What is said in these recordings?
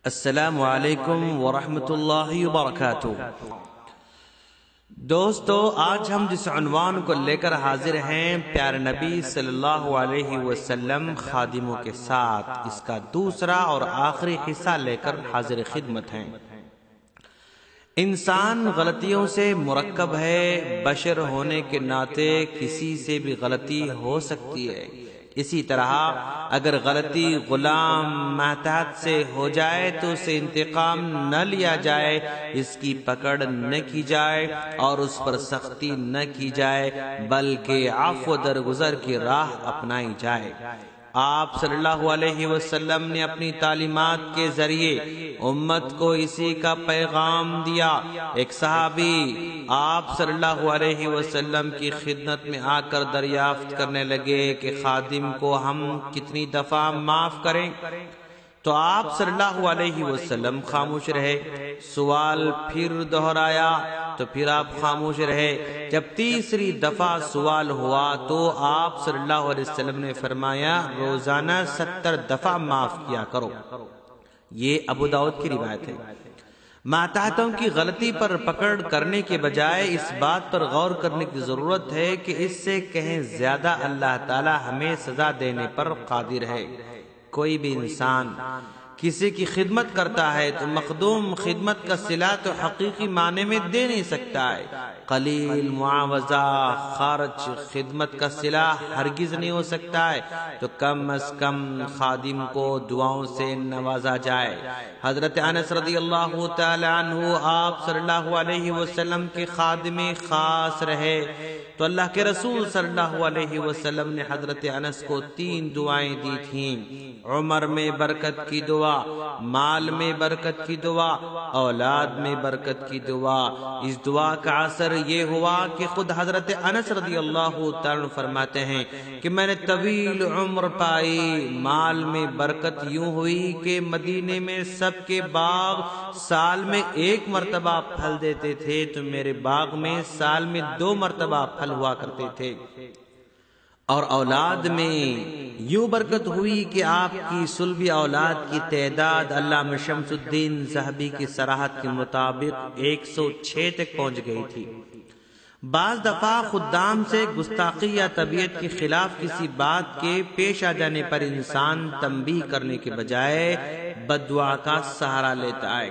السلام علیکم ورحمۃ اللہ وبرکاتہ۔ دوستو، آج ہم جس عنوان کو لے کر حاضر ہیں، پیارے نبی صلی اللہ علیہ وسلم خادموں کے ساتھ، اس کا دوسرا اور آخری حصہ لے کر حاضر خدمت ہیں۔ انسان غلطیوں سے مرکب ہے، بشر ہونے کے ناطے کسی سے بھی غلطی ہو سکتی ہے۔ اسی طرح اگر غلطی غلام محتاط سے ہو جائے تو اسے انتقام نہ لیا جائے، اس کی پکڑ نہ کی جائے اور اس پر سختی نہ کی جائے، بلکہ عفو درگزر کی راہ اپنائی جائے۔ آپ صلی اللہ علیہ وسلم نے اپنی تعلیمات کے ذریعے امت کو اسی کا پیغام دیا۔ ایک صحابی آپ صلی اللہ علیہ وسلم کی خدمت میں آ کر دریافت کرنے لگے کہ خادم کو ہم کتنی دفعہ معاف کریں؟ تو آپ صلی اللہ علیہ وسلم خاموش رہے۔ سوال پھر دہرایا تو پھر آپ خاموش رہے۔ جب تیسری دفعہ سوال ہوا تو آپ صلی اللہ علیہ وسلم نے فرمایا، روزانہ 70 دفعہ معاف کیا کرو۔ یہ ابو داؤد کی روایت ہے۔ ماتحتوں کی غلطی پر پکڑ کرنے کے بجائے اس بات پر غور کرنے کی ضرورت ہے کہ اس سے کہیں زیادہ اللہ تعالی ہمیں سزا دینے پر قادر ہے۔ کوئی بھی انسان کسی کی خدمت کرتا ہے تو مخدوم خدمت کا صلہ تو حقیقی معنی میں دے نہیں سکتا ہے۔ قلیل معاوضہ خرچ خدمت کا صلہ ہرگز نہیں ہو سکتا ہے، تو کم از کم خادم کو دعاؤں سے نوازا جائے۔ حضرت انس رضی اللہ تعالی عنہ آپ صلی اللہ علیہ وسلم کے خادم خاص رہے، تو اللہ کے رسول صلی اللہ علیہ وسلم نے حضرت انس کو 3 دعائیں دی تھیں۔ عمر میں برکت کی دعا، مال میں برکت کی دعا، اولاد میں برکت کی دعا۔ اس دعا کا اثر یہ ہوا کہ خود حضرت انس رضی اللہ تعالیٰ عنہ فرماتے ہیں کہ میں نے طویل عمر پائی، مال میں برکت یوں ہوئی کہ مدینے میں سب کے باغ سال میں 1 مرتبہ پھل دیتے تھے، تو میرے باغ میں سال میں 2 مرتبہ پھل ہوا کرتے تھے۔ اور اولاد میں یوں برکت ہوئی کہ آپ کی صلبی اولاد کی تعداد علامہ شمس الدین ذہبی کی صراحت کے مطابق 106 تک پہنچ گئی تھی۔ بعض دفعہ خدام سے گستاخی یا طبیعت کے خلاف کسی بات کے پیش آ جانے پر انسان تنبیہ کرنے کے بجائے بد دعا کا سہارا لیتا ہے۔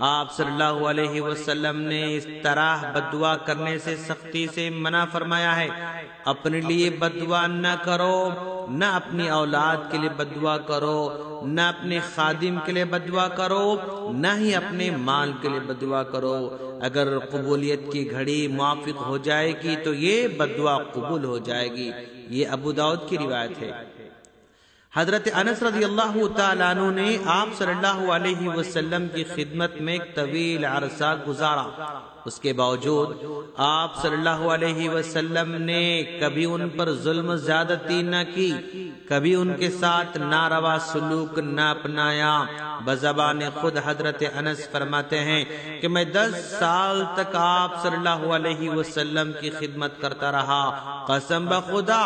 آپ صلی اللہ علیہ وسلم نے اس طرح بد دعا کرنے سے سختی سے منع فرمایا ہے۔ اپنے لیے بد دعا نہ کرو، نہ اپنی اولاد کے لیے بد دعا کرو، نہ اپنے خادم کے لیے بد دعا کرو، نہ ہی اپنے مال کے لیے بد دعا کرو۔ اگر قبولیت کی گھڑی موافق ہو جائے گی تو یہ بد دعا قبول ہو جائے گی۔ یہ ابو داؤد کی روایت ہے۔ حضرت انس رضی اللہ تعالیٰ عنہ نے آپ صلی اللہ علیہ وسلم کی خدمت میں ایک طویل عرصہ گزارا، اس کے باوجود آپ صلی اللہ علیہ وسلم نے کبھی ان پر ظلم زیادتی نہ کی، کبھی ان کے ساتھ ناروا سلوک نہ اپنایا۔ بزبان خود حضرت انس فرماتے ہیں کہ میں 10 سال تک آپ صلی اللہ علیہ وسلم کی خدمت کرتا رہا، قسم بخدا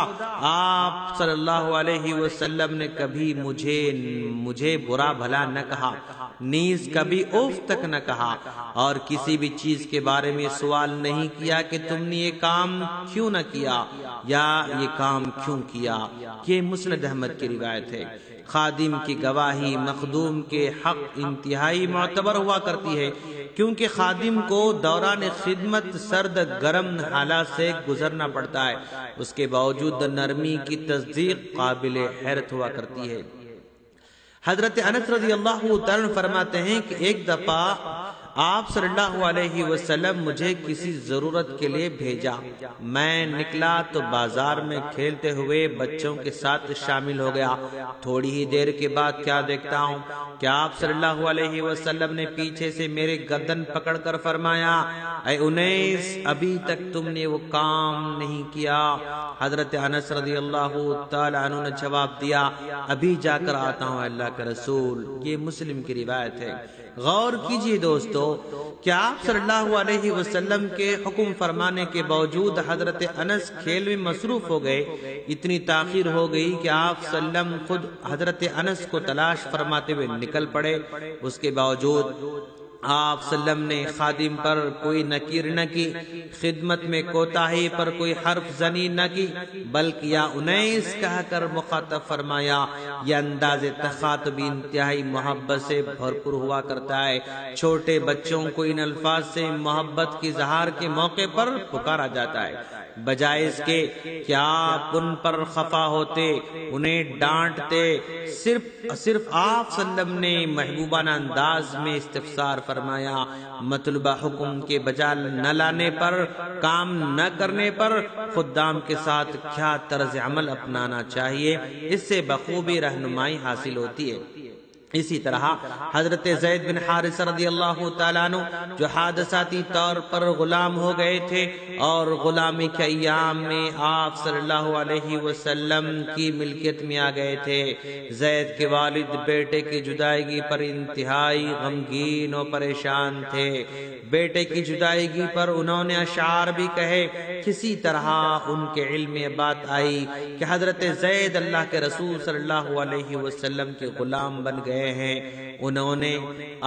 آپ صلی اللہ علیہ وسلم نے کبھی مجھے برا بھلا نہ کہا، نیز کبھی اف تک نہ کہا، اور کسی بھی چیز کے بارے میں سوال نہیں کیا کہ تم نے یہ کام کیوں نہ کیا یا یہ کام کیوں کیا۔ یہ مسند احمد کی روایت ہے۔ خادم کی گواہی مخدوم کے حق انتہائی معتبر ہوا کرتی ہے، کیونکہ خادم کو دوران خدمت سرد گرم حالات سے گزرنا پڑتا ہے، اس کے باوجود نرمی کی تصدیق قابل حیرت ہوا کرتی ہے۔ حضرت انس رضی اللہ تعالیٰ فرماتے ہیں کہ ایک دفعہ آپ صلی اللہ علیہ وسلم مجھے کسی ضرورت کے لیے بھیجا، میں نکلا تو بازار میں کھیلتے ہوئے بچوں کے ساتھ شامل ہو گیا۔ تھوڑی ہی دیر کے بعد کیا دیکھتا ہوں کہ آپ صلی اللہ علیہ وسلم نے پیچھے سے میرے گردن پکڑ کر فرمایا، اے انیس، ابھی تک تم نے وہ کام نہیں کیا۔ حضرت انس رضی اللہ تعالیٰ عنہ نے جواب دیا، ابھی جا کر آتا ہوں اللہ کے رسول۔ یہ مسلم کی روایت ہے۔ غور کیجئے دوستو، کیا آپ صلی اللہ علیہ وسلم کے حکم فرمانے کے باوجود حضرت انس کھیل میں مصروف ہو گئے؟ اتنی تاخیر ہو گئی کہ آپ صلی اللہ علیہ وسلم خود حضرت انس کو تلاش فرماتے ہوئے نکل پڑے۔ اس کے باوجود آپ صلی اللہ علیہ وسلم نے خادم پر کوئی نکیر نہ کی، خدمت میں کوتاہی پر کوئی حرف زنی نہ کی، بلکہ یا انیس کہہ کر مخاطب فرمایا۔ یہ انداز تخاطب انتہائی محبت سے بھرپور ہوا کرتا ہے۔ چھوٹے بچوں کو ان الفاظ سے محبت کی اظہار کے موقع پر پکارا جاتا ہے، بجائے اس کے کہ آپ ان پر خفا ہوتے، انہیں ڈانٹتے۔ صرف آپ صلی اللہ علیہ وسلم نے محبوبانہ انداز میں استفسار فرمایا۔ مطلوبہ حکم کے بجا نہ لانے پر، کام نہ کرنے پر خدام کے ساتھ کیا طرز عمل اپنانا چاہیے، اس سے بخوبی رہنمائی حاصل ہوتی ہے۔ اسی طرح حضرت زید بن حارثہ رضی اللہ تعالیٰ عنہ جو حادثاتی طور پر غلام ہو گئے تھے اور غلامی کے ایام میں آپ صلی اللہ علیہ وسلم کی ملکیت میں آ گئے تھے۔ زید کے والد بیٹے کی جدائیگی پر انتہائی غمگین و پریشان تھے۔ بیٹے کی جدائیگی پر انہوں نے اشعار بھی کہے۔ کسی طرح ان کے علم میں بات آئی کہ حضرت زید اللہ کے رسول صلی اللہ علیہ وسلم کے غلام بن گئے ہیں۔ انہوں نے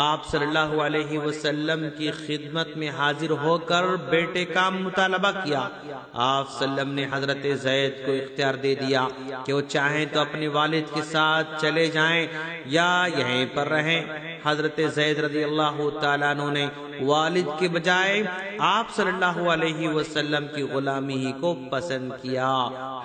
آپ صلی اللہ علیہ وسلم کی خدمت میں حاضر ہو کر بیٹے کا مطالبہ کیا۔ آپ صلی اللہ علیہ وسلم نے حضرت زید کو اختیار دے دیا کہ وہ چاہیں تو اپنے والد کے ساتھ چلے جائیں یا یہیں پر رہیں۔ حضرت زید رضی اللہ تعالیٰ عنہ نے والد کے بجائے آپ صلی اللہ علیہ وسلم کی غلامی ہی کو پسند کیا۔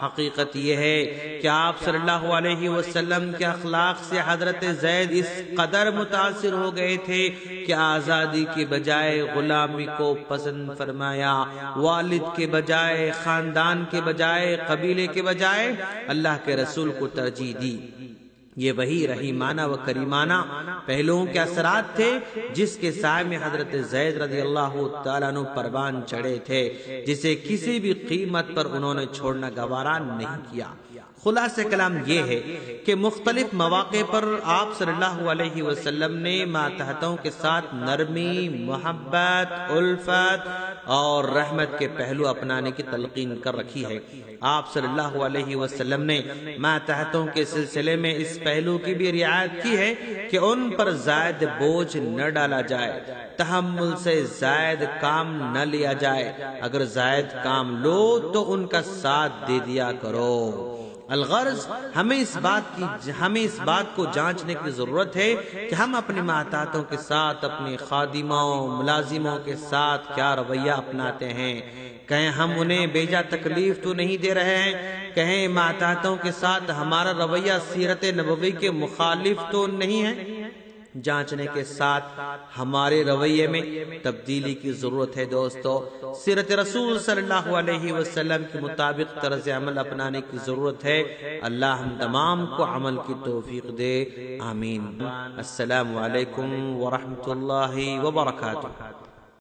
حقیقت یہ ہے کہ آپ صلی اللہ علیہ وسلم کے اخلاق سے حضرت زید اس قدر متاثر ہو گئے تھے کہ آزادی کے بجائے غلامی کو پسند فرمایا۔ والد کے بجائے، خاندان کے بجائے، قبیلے کے بجائے اللہ کے رسول کو ترجیح دی۔ یہ وہی رحیمانہ و کریمانہ پہلوؤں کے اثرات تھے جس کے سائے میں حضرت زید رضی اللہ تعالیٰ عنہ پروان چڑھے تھے، جسے کسی بھی قیمت پر انہوں نے چھوڑنا گوارا نہیں کیا۔ خلاصہ کلام یہ ہے کہ مختلف مواقع پر آپ صلی اللہ علیہ وسلم نے ماتحتوں کے ساتھ نرمی، محبت، الفت اور رحمت کے پہلو اپنانے کی تلقین کر رکھی ہے۔ آپ صلی اللہ علیہ وسلم نے ماتحتوں کے سلسلے میں اس پہلو کی بھی رعایت کی ہے کہ ان پر زائد بوجھ نہ ڈالا جائے، تحمل سے زائد کام نہ لیا جائے۔ اگر زائد کام لو تو ان کا ساتھ دے دیا کرو۔ الغرض ہمیں اس بات کو جانچنے کی ضرورت ہے کہ ہم اپنے ماتحتوں کے ساتھ، اپنے خادموں، ملازموں کے ساتھ کیا رویہ اپناتے ہیں۔ کہیں ہم انہیں بیجا تکلیف تو نہیں دے رہے ہیں، کہیں ماتحتوں کے ساتھ ہمارا رویہ سیرت نبوی کے مخالف تو نہیں ہے۔ جانچنے کے ساتھ ہمارے رویے میں تبدیلی کی ضرورت ہے۔ دوستو، سیرت رسول صلی اللہ علیہ وسلم کے مطابق طرز عمل اپنانے کی ضرورت ہے۔ اللہ ہم تمام کو عمل کی توفیق دے، آمین۔ السلام علیکم ورحمۃ اللہ وبرکاتہ۔